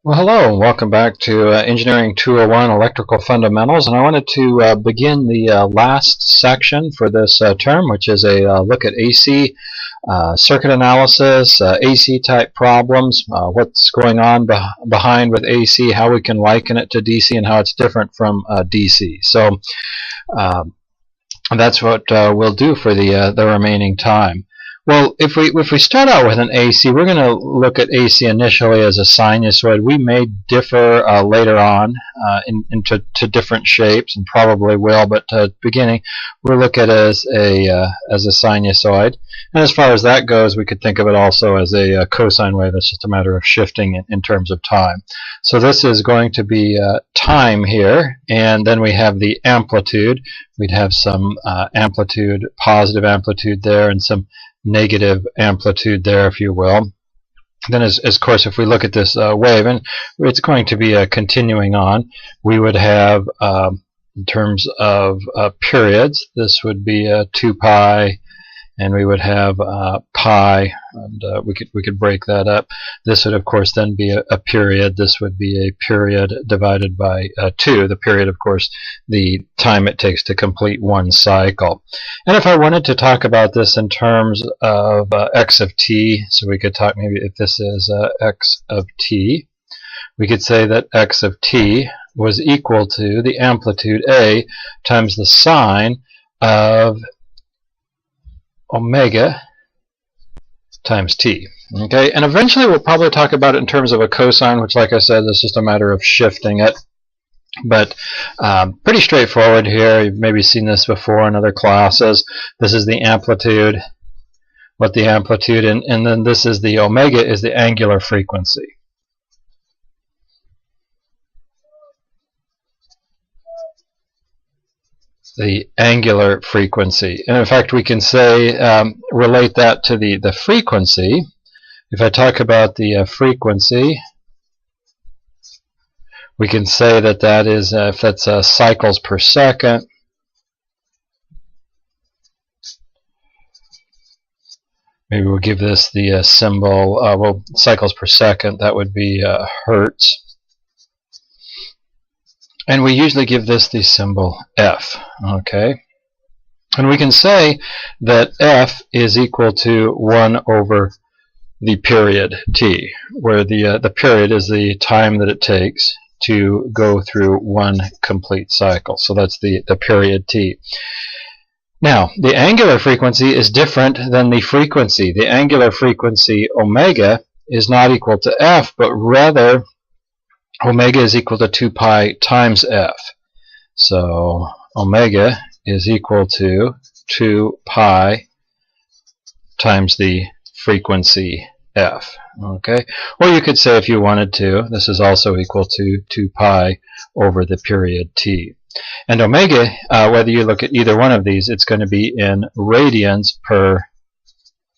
Well, hello, and welcome back to Engineering 201 Electrical Fundamentals. And I wanted to begin the last section for this term, which is a look at AC circuit analysis, AC type problems, what's going on behind with AC, how we can liken it to DC, and how it's different from DC. So that's what we'll do for the remaining time. Well, if we start out with an AC, we're going to look at AC initially as a sinusoid. We may differ later on into different shapes, and probably will. But beginning, we'll look at it as a sinusoid. And as far as that goes, we could think of it also as a cosine wave. It's just a matter of shifting in terms of time. So this is going to be time here, and then we have the amplitude. We'd have some amplitude, positive amplitude there, and some negative amplitude there, if you will. Then, of course, if we look at this wave, and it's going to be continuing on, we would have, in terms of periods, this would be 2 pi, and we would have pi, and we could break that up. This would, of course, then be a period. This would be a period divided by 2. The period, of course, the time it takes to complete one cycle. And if I wanted to talk about this in terms of x of t, so we could talk maybe if this is x of t, we could say that x of t was equal to the amplitude A times the sine of omega times t. Okay, and eventually we'll probably talk about it in terms of a cosine, which, like I said, is just a matter of shifting it. But pretty straightforward here. You've maybe seen this before in other classes. This is the amplitude, what the amplitude, and then this is the omega, is the angular frequency. The angular frequency. And in fact, we can say, relate that to the frequency. If I talk about the frequency, we can say that that is, if that's cycles per second, maybe we'll give this the symbol, well, cycles per second, that would be hertz. And we usually give this the symbol F, okay? And we can say that F is equal to 1 over the period t, where the period is the time that it takes to go through one complete cycle. So that's the period t. Now, the angular frequency is different than the frequency. The angular frequency, omega, is not equal to F, but rather omega is equal to 2 pi times F. So omega is equal to 2 pi times the frequency F. Okay? Or you could say, if you wanted to, this is also equal to 2 pi over the period t. And omega, whether you look at either one of these, it's going to be in radians per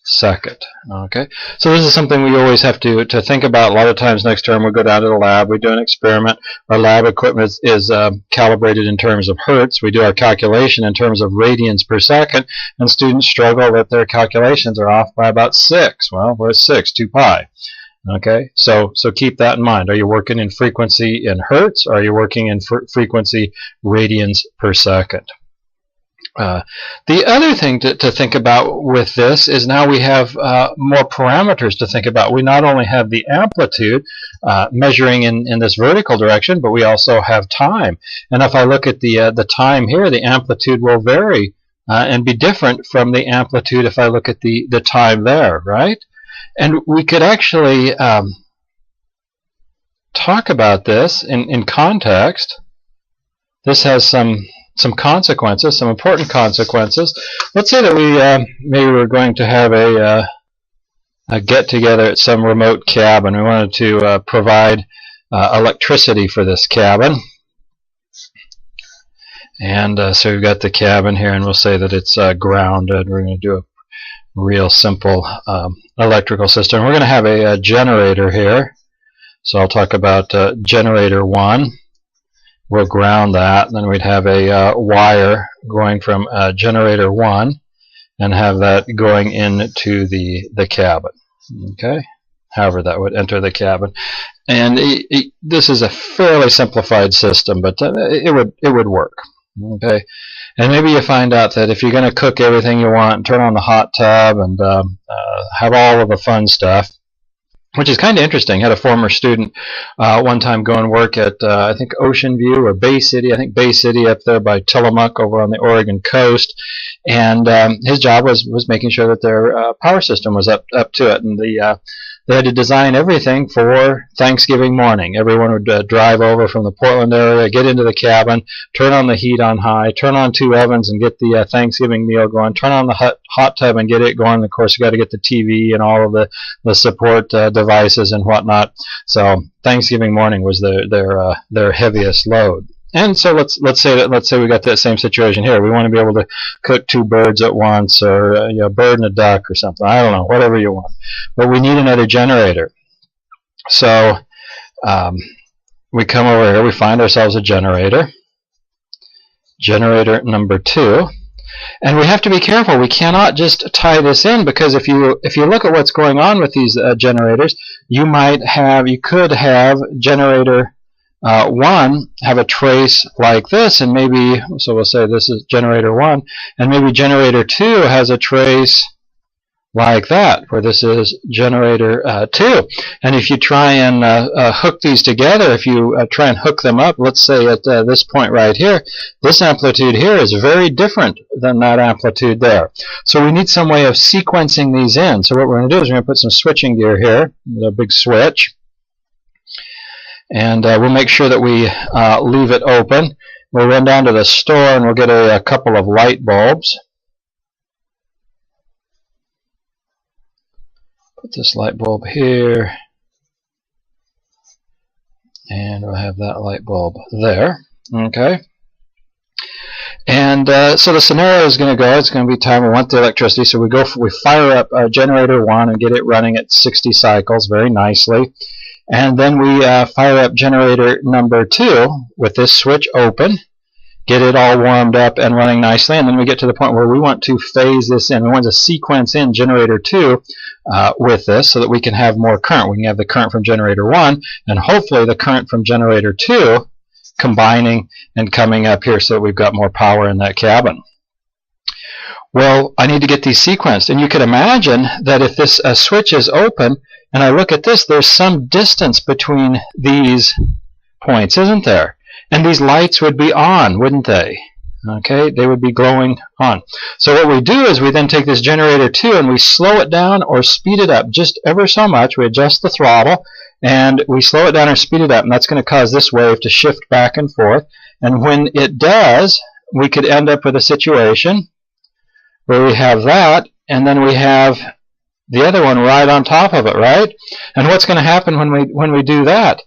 second. Okay, so this is something we always have to think about. A lot of times next term we go down to the lab, we do an experiment, our lab equipment is calibrated in terms of hertz, we do our calculation in terms of radians per second, and students struggle that their calculations are off by about 6. Well, where's 6? 2 pi. Okay, so keep that in mind. Are you working in frequency in hertz, or are you working in frequency radians per second? The other thing to think about with this is now we have more parameters to think about. We not only have the amplitude measuring in this vertical direction, but we also have time. And if I look at the time here, the amplitude will vary and be different from the amplitude if I look at the time there, right? And we could actually talk about this in context. This has some consequences, some important consequences. Let's say that we maybe we're going to have a get-together at some remote cabin. We wanted to provide electricity for this cabin. And so we've got the cabin here, and we'll say that it's grounded. We're going to do a real simple electrical system. We're going to have a generator here. So I'll talk about generator 1. We'll ground that, and then we'd have a wire going from generator 1 and have that going into the cabin. Okay, however that would enter the cabin. And this is a fairly simplified system, but it would work. Okay, and maybe you find out that if you're going to cook everything you want, turn on the hot tub, and have all of the fun stuff, which is kind of interesting. I had a former student one time go and work at I think Ocean View or Bay City. I think Bay City up there by Tillamook over on the Oregon coast, and his job was making sure that their power system was up to it, and they had to design everything for Thanksgiving morning. Everyone would drive over from the Portland area, get into the cabin, turn on the heat on high, turn on 2 ovens and get the Thanksgiving meal going, turn on the hot tub and get it going. Of course, you got to get the TV and all of the support devices and whatnot. So Thanksgiving morning was their heaviest load. And so let's say we got that same situation here. We want to be able to cook 2 birds at once, or a bird and a duck or something. I don't know, whatever you want. But we need another generator. So we come over here. We find ourselves a generator. Generator number 2. And we have to be careful. We cannot just tie this in, because if you look at what's going on with these generators, you could have generator 1 have a trace like this, and maybe, so we'll say this is generator 1, and maybe generator 2 has a trace like that, where this is generator 2. And if you try and hook these together, if you try and hook them up, let's say at this point right here, this amplitude here is very different than that amplitude there. So we need some way of sequencing these in. So what we're going to do is we're going to put some switching gear here, a big switch. And we'll make sure that we leave it open. We'll run down to the store and we'll get a couple of light bulbs. Put this light bulb here. And we'll have that light bulb there. Okay. And so the scenario is going to go, it's going to be time we want the electricity. So we fire up generator 1 and get it running at 60 cycles very nicely. And then we fire up generator number 2 with this switch open, get it all warmed up and running nicely, and then we get to the point where we want to phase this in. We want to sequence in generator 2 with this so that we can have more current. We can have the current from generator 1 and hopefully the current from generator 2 combining and coming up here so that we've got more power in that cabin. Well, I need to get these sequenced, and you could imagine that if this switch is open and I look at this, there's some distance between these points, isn't there? And these lights would be on, wouldn't they? Okay, they would be glowing on. So what we do is we then take this generator 2 and we slow it down or speed it up just ever so much. We adjust the throttle and we slow it down or speed it up, and that's going to cause this wave to shift back and forth. And when it does, we could end up with a situation where we have that, and then we have the other one right on top of it, right? And what's going to happen when we do that?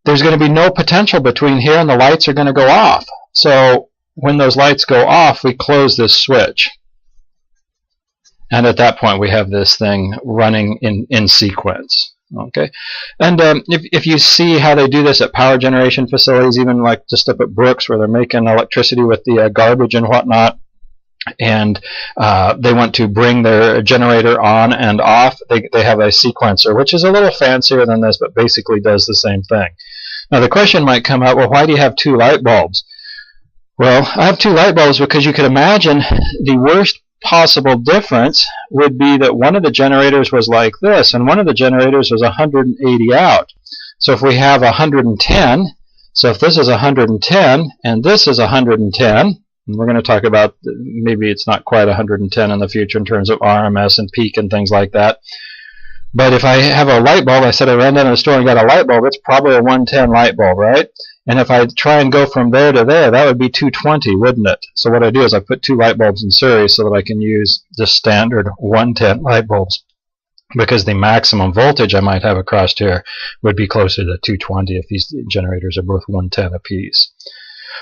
There's going to be no potential between here, and the lights are going to go off. So when those lights go off, we close this switch. And at that point, we have this thing running in sequence. Okay, and if you see how they do this at power generation facilities, even like just up at Brooks, where they're making electricity with the garbage and whatnot, and they want to bring their generator on and off, they have a sequencer, which is a little fancier than this, but basically does the same thing. Now the question might come up, well, why do you have 2 light bulbs? Well, I have 2 light bulbs because you could imagine the worst possible difference would be that one of the generators was like this, and one of the generators was 180 out. So if we have 110, so if this is 110 and this is 110, and we're going to talk about maybe it's not quite 110 in the future in terms of RMS and peak and things like that. But if I have a light bulb, I said I ran down to the store and got a light bulb, it's probably a 110 light bulb, right? And if I try and go from there to there, that would be 220, wouldn't it? So what I do is I put 2 light bulbs in series so that I can use the standard 110 light bulbs, because the maximum voltage I might have across here would be closer to 220 if these generators are both 110 apiece.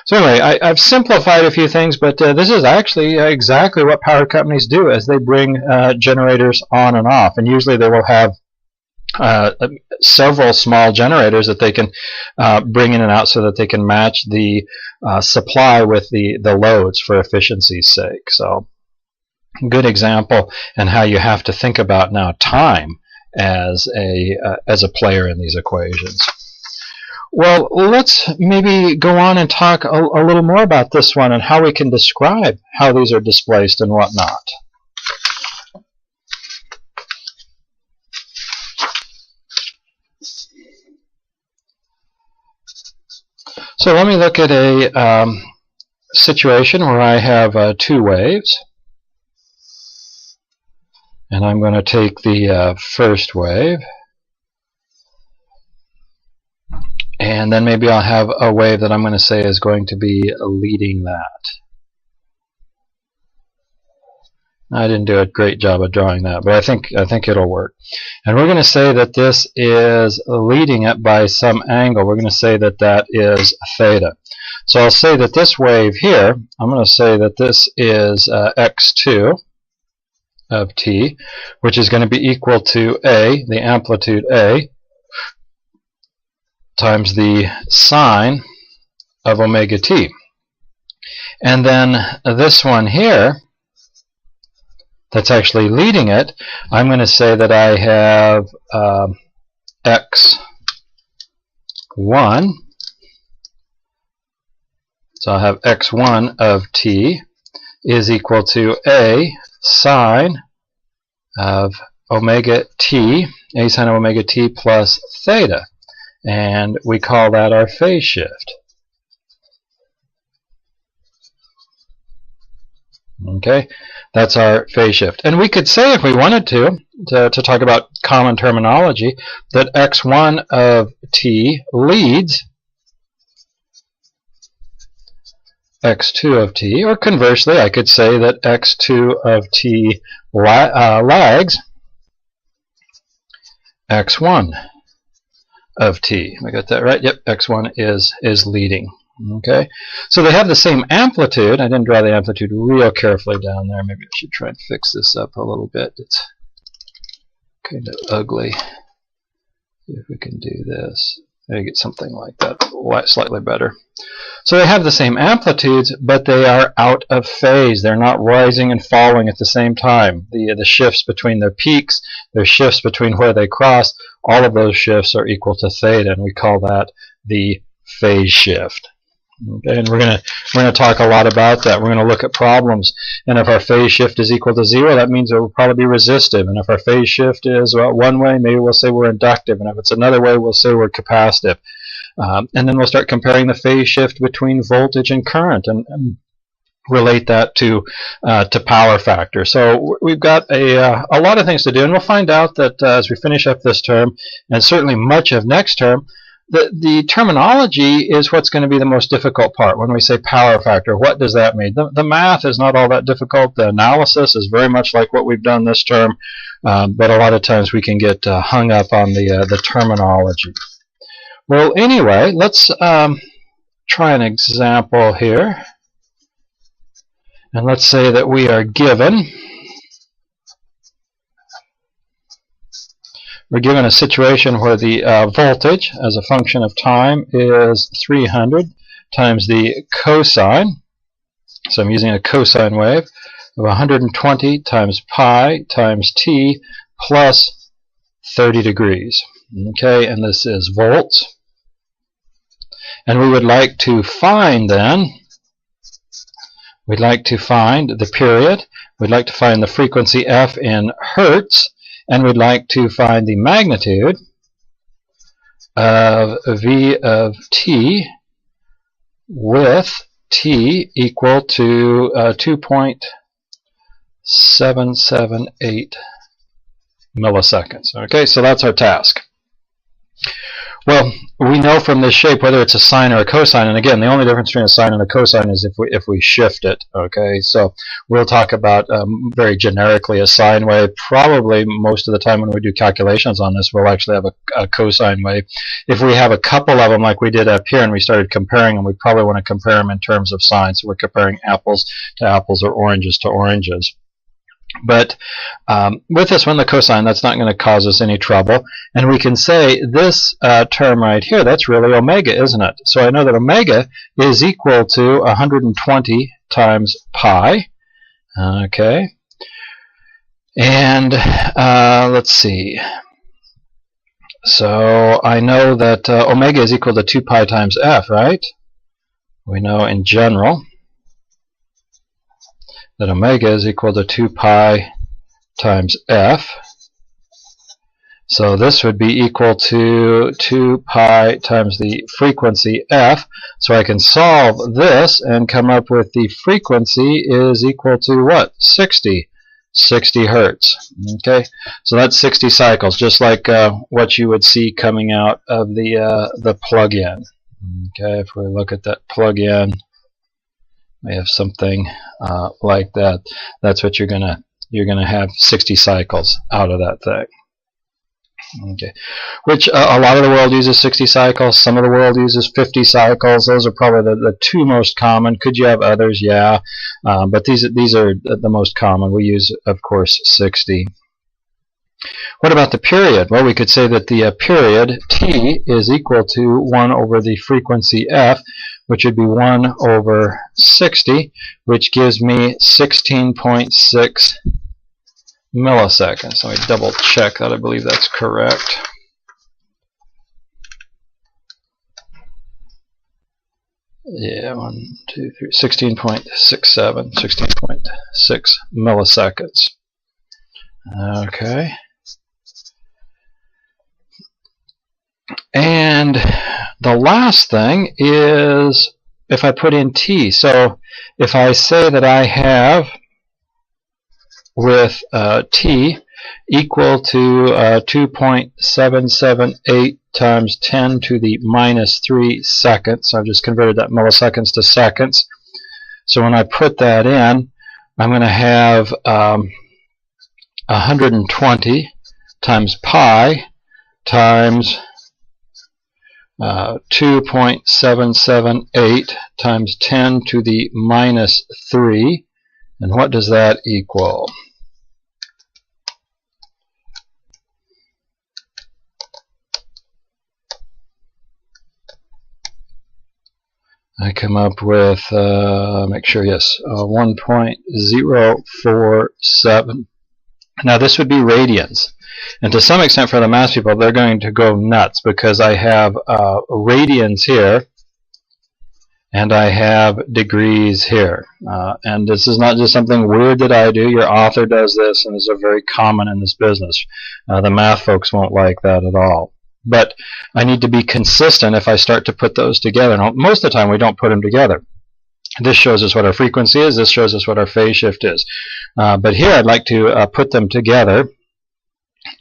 So anyway, I've simplified a few things, but this is actually exactly what power companies do as they bring generators on and off. And usually they will have several small generators that they can bring in and out so that they can match the supply with the loads for efficiency's sake. So good example, and how you have to think about now time as a player in these equations. Well, let's maybe go on and talk a little more about this one and how we can describe how these are displaced and whatnot. So let me look at a situation where I have two waves. And I'm going to take the first wave. And then maybe I'll have a wave that I'm going to say is going to be leading that. I didn't do a great job of drawing that, but I think it'll work. And we're going to say that this is leading it by some angle. We're going to say that that is theta. So I'll say that this wave here, I'm going to say that this is x2 of t, which is going to be equal to a, the amplitude a, times the sine of omega t. And then this one here, that's actually leading it, I'm going to say that I have x1. So I'll have x1 of t is equal to a sine of omega t, a sine of omega t plus theta. And we call that our phase shift. Okay, that's our phase shift. And we could say, if we wanted to talk about common terminology, that x1 of t leads x2 of t, or conversely, I could say that x2 of t lags x1 of t. I got that right? Yep, x1 is leading. Okay, so they have the same amplitude. I didn't draw the amplitude real carefully down there. Maybe I should try and fix this up a little bit. It's kind of ugly. See if we can do this. Maybe get something like that, slightly better. So they have the same amplitudes, but they are out of phase. They're not rising and falling at the same time. The shifts between their peaks, their shifts between where they cross, all of those shifts are equal to theta, and we call that the phase shift. Okay, and we're going to talk a lot about that. We're going to look at problems, and if our phase shift is equal to 0, that means it will probably be resistive. And if our phase shift is one way, maybe we'll say we're inductive, and if it's another way, we'll say we're capacitive. And then we'll start comparing the phase shift between voltage and current, and relate that to power factor. So we've got a lot of things to do, and we'll find out that as we finish up this term, and certainly much of next term, the terminology is what's going to be the most difficult part. When we say power factor, what does that mean? The math is not all that difficult. The analysis is very much like what we've done this term, but a lot of times we can get hung up on the terminology. Well, anyway, let's try an example here. And let's say that we are given a situation where the voltage as a function of time is 300 times the cosine. So I'm using a cosine wave of 120 times pi times t plus 30 degrees. Okay, and this is volts. And we would like to find then, we'd like to find the period, we'd like to find the frequency f in hertz, and we'd like to find the magnitude of v of t with t equal to 2.778 milliseconds. Okay, so that's our task. Well, we know from this shape whether it's a sine or a cosine, and again, the only difference between a sine and a cosine is if we shift it. Okay, so we'll talk about very generically a sine wave. Probably most of the time when we do calculations on this, we'll actually have a cosine wave. If we have a couple of them like we did up here and we started comparing them, we probably want to compare them in terms of signs. So we're comparing apples to apples or oranges to oranges. But with this one, the cosine, that's not going to cause us any trouble. And we can say this term right here, that's really omega, isn't it? So I know that omega is equal to 120 times pi. Okay. And let's see. So I know that omega is equal to 2 pi times f, right? We know in general that omega is equal to 2 pi times f. So this would be equal to 2 pi times the frequency f. So I can solve this and come up with the frequency is equal to what? 60 hertz. Okay, so that's 60 cycles, just like what you would see coming out of the plug-in. Okay, if we look at that plug-in, we have something like that. That's what you're gonna have 60 cycles out of that thing. Okay, which a lot of the world uses 60 cycles. Some of the world uses 50 cycles. Those are probably the two most common. Could you have others? Yeah, but these are the most common. We use, of course, 60. What about the period? Well, we could say that the period t is equal to 1 over the frequency f, which would be 1 over 60, which gives me 16.6 milliseconds. Let me double check that. I believe that's correct. Yeah, 16.6 milliseconds. Okay. And the last thing is if I put in t. So if I say that I have with t equal to 2.778 times 10 to the minus 3 seconds. So I've just converted that milliseconds to seconds. So when I put that in, I'm going to have 120 times pi times 2.778 times 10 to the minus 3. And what does that equal? I come up with, make sure, yes, 1.047. Now this would be radians. And to some extent for the math people, they're going to go nuts because I have radians here and I have degrees here. And this is not just something weird that I do. Your author does this, and this is very common in this business. The math folks won't like that at all. But I need to be consistent if I start to put those together. Now, most of the time we don't put them together. This shows us what our frequency is. This shows us what our phase shift is. But here I'd like to put them together.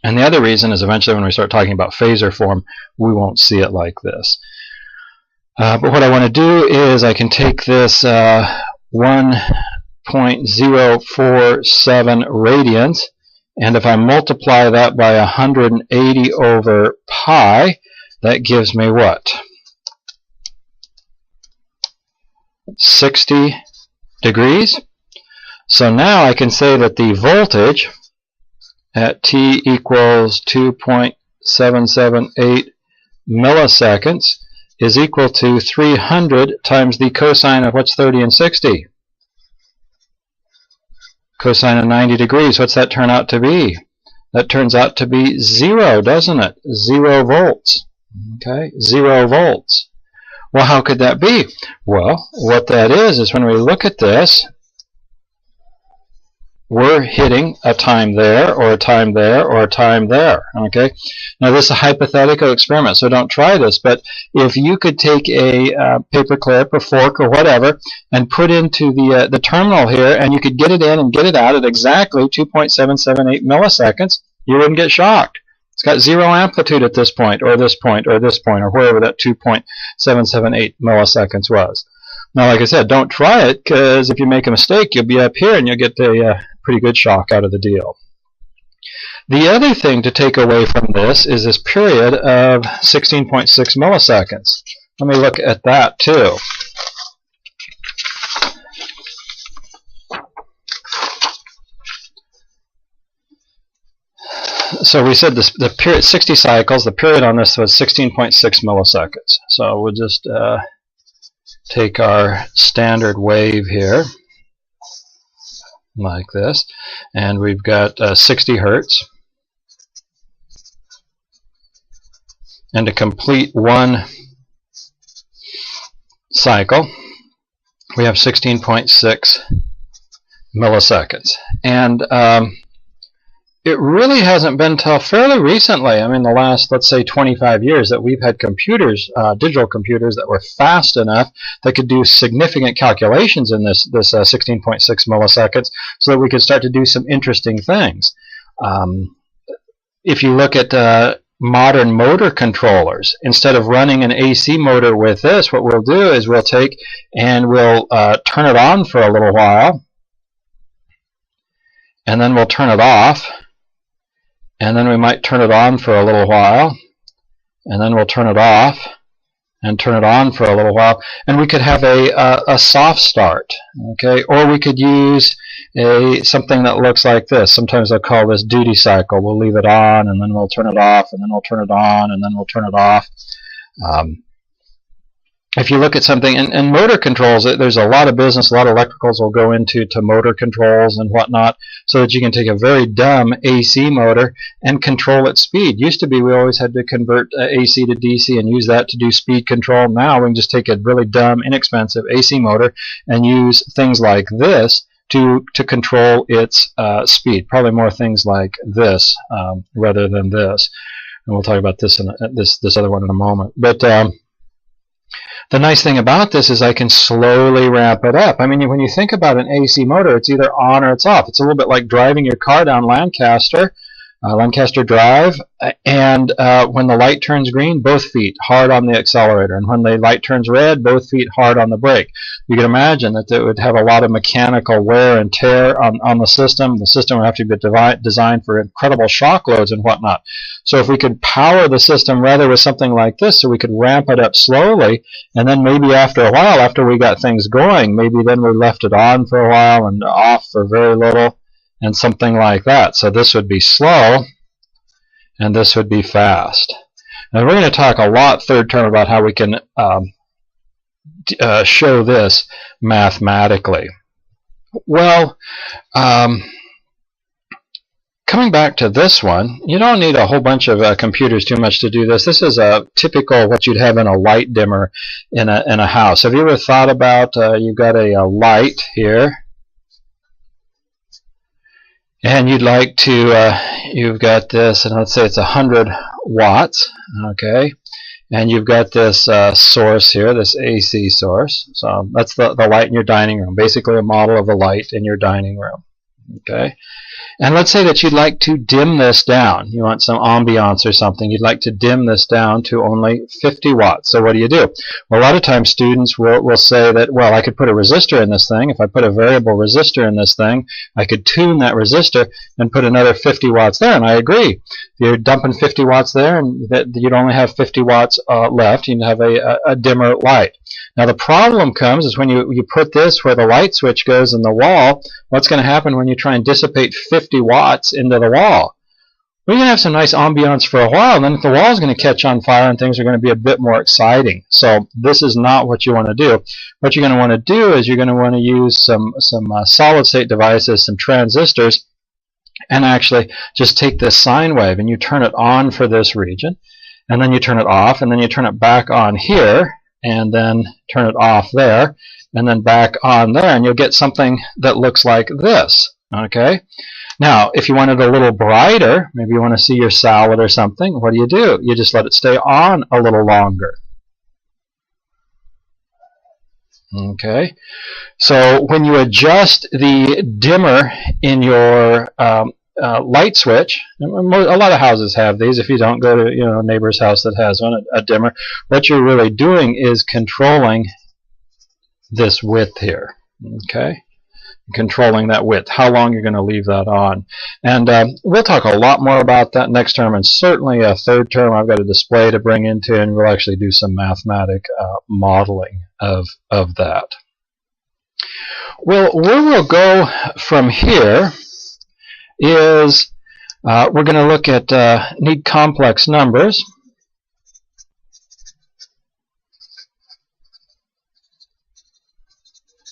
And the other reason is eventually when we start talking about phasor form, we won't see it like this. But what I want to do is I can take this 1.047 radians, and if I multiply that by 180 over pi, that gives me what? 60 degrees. So now I can say that the voltage at t equals 2.778 milliseconds is equal to 300 times the cosine of what's 30 and 60? Cosine of 90 degrees. What's that turn out to be? That turns out to be 0, doesn't it? 0 volts. Okay, 0 volts. Well, how could that be? Well, what that is when we look at this, we're hitting a time there, or a time there, or a time there. Okay. Now this is a hypothetical experiment, so don't try this. But if you could take a paper clip or fork or whatever and put into the terminal here, and you could get it in and get it out at exactly 2.778 milliseconds, you wouldn't get shocked. It's got 0 amplitude at this point, or this point, or this point, or wherever that 2.778 milliseconds was. Now, like I said, don't try it, because if you make a mistake, you'll be up here and you'll get a pretty good shock out of the deal. The other thing to take away from this is this period of 16.6 milliseconds. Let me look at that too. So we said the period 60 cycles. The period on this was 16.6 milliseconds. So we'll just take our standard wave here, like this, and we've got 60 hertz. And to complete one cycle, we have 16.6 milliseconds. And it really hasn't been until fairly recently, I mean the last, let's say, 25 years, that we've had computers, digital computers, that were fast enough that could do significant calculations in this 16.6 milliseconds, so that we could start to do some interesting things. If you look at modern motor controllers, instead of running an AC motor with this, what we'll do is we'll take and we'll turn it on for a little while, and then we'll turn it off, and then we might turn it on for a little while, and then we'll turn it off and turn it on for a little while, and we could have a soft start, okay? Or we could use something that looks like this. Sometimes I'll call this duty cycle. We'll leave it on, and then we'll turn it off, and then we'll turn it on, and then we'll turn it off. If you look at something in motor controls, there's a lot of business, a lot of electricals will go into motor controls and whatnot, so that you can take a very dumb AC motor and control its speed. Used to be we always had to convert AC to DC and use that to do speed control. Now we can just take a really dumb, inexpensive AC motor and use things like this to control its speed. Probably more things like this rather than this. And we'll talk about this in this other one in a moment. But the nice thing about this is I can slowly ramp it up. I mean, when you think about an AC motor, it's either on or it's off. It's a little bit like driving your car down Lancaster Drive, and when the light turns green, both feet hard on the accelerator, and when the light turns red, both feet hard on the brake. You can imagine that it would have a lot of mechanical wear and tear on the system. The system would have to be designed for incredible shock loads and whatnot. So if we could power the system rather with something like this, so we could ramp it up slowly, and then maybe after a while, after we got things going, maybe then we left it on for a while and off for very little, and something like that. So this would be slow, and this would be fast. And we're going to talk a lot, third term, about how we can show this mathematically. Well, coming back to this one, you don't need a whole bunch of computers too much to do this. This is a typical what you'd have in a light dimmer in a house. Have you ever thought about you've got a light here, and you'd like to, you've got this, and let's say it's 100 watts, okay, and you've got this source here, this AC source. So that's the light in your dining room, basically a model of a light in your dining room, okay. And let's say that you'd like to dim this down. You want some ambiance or something. You'd like to dim this down to only 50 watts. So what do? Well, a lot of times students will say that, well, I could put a resistor in this thing. If I put a variable resistor in this thing, I could tune that resistor and put another 50 watts there. And I agree. You're dumping 50 watts there, and you'd only have 50 watts left. You'd have a dimmer light. Now the problem comes is when you put this where the light switch goes in the wall, what's going to happen when you try and dissipate 50 watts into the wall? We're going to have some nice ambiance for a while, and then the wall is going to catch on fire and things are going to be a bit more exciting. So this is not what you want to do. What you're going to want to do is you're going to want to use some solid state devices, some transistors, and actually just take this sine wave and you turn it on for this region, and then you turn it off, and then you turn it back on here, and then turn it off there, and then back on there, and you'll get something that looks like this, okay? Now, if you want it a little brighter, maybe you want to see your salad or something, what do? You just let it stay on a little longer. Okay? So when you adjust the dimmer in your light switch, a lot of houses have these. If you don't, go to a neighbor's house that has one, a dimmer. What you're really doing is controlling this width here, okay? Controlling that width, how long you're going to leave that on. And we'll talk a lot more about that next term, and certainly a third term I've got a display to bring into, and we'll actually do some mathematic modeling of that. Well, where we'll go from here is we're going to look at need complex numbers.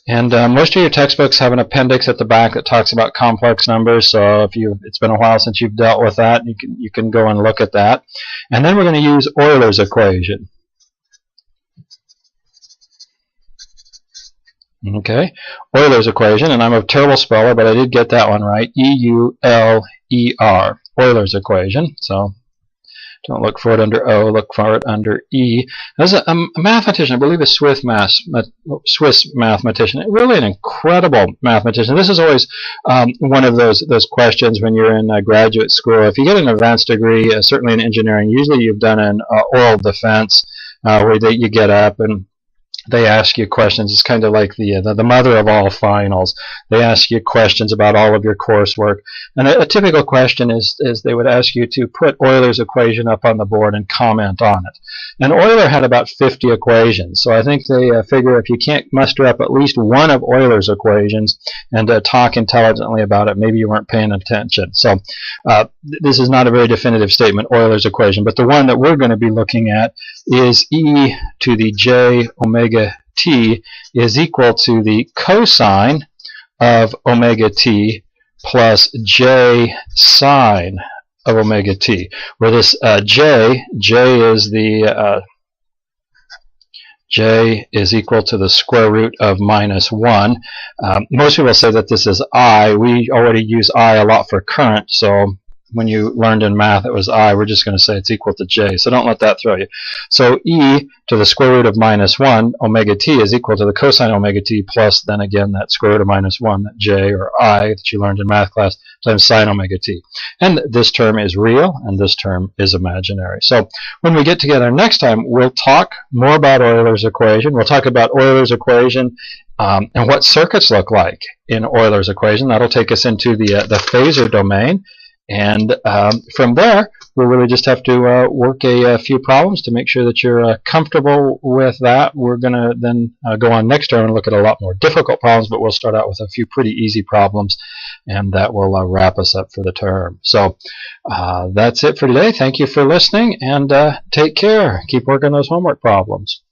And most of your textbooks have an appendix at the back that talks about complex numbers. So if it's been a while since you've dealt with that, you can go and look at that. And then we're going to use Euler's equation. Okay, Euler's equation, and I'm a terrible speller, but I did get that one right. E-U-L-E-R, Euler's equation. So don't look for it under O, look for it under E. There's a mathematician, I believe a Swiss mathematician, really an incredible mathematician. This is always one of those questions when you're in graduate school. If you get an advanced degree, certainly in engineering, usually you've done an oral defense where you get up and they ask you questions. It's kind of like the mother of all finals. They ask you questions about all of your coursework. And a typical question is they would ask you to put Euler's equation up on the board and comment on it. And Euler had about 50 equations. So I think they figure if you can't muster up at least one of Euler's equations and talk intelligently about it, maybe you weren't paying attention. So this is not a very definitive statement, Euler's equation. But the one that we're going to be looking at is e to the j omega t is equal to the cosine of omega t plus j sine of omega t, where this j is the j is equal to the square root of -1. Most people say that this is I. We already use I a lot for current, so when you learned in math it was I. We're just going to say it's equal to j, so don't let that throw you. So e to the square root of -1 omega t is equal to the cosine omega t plus then again that square root of -1, that j or I that you learned in math class, times sine omega t. And this term is real and this term is imaginary. So when we get together next time, we'll talk more about Euler's equation. We'll talk about Euler's equation and what circuits look like in Euler's equation. That'll take us into the phasor domain. And from there, we'll really just have to work a few problems to make sure that you're comfortable with that. We're going to then go on next term and look at a lot more difficult problems, but we'll start out with a few pretty easy problems, and that will wrap us up for the term. So that's it for today. Thank you for listening, and take care. Keep working those homework problems.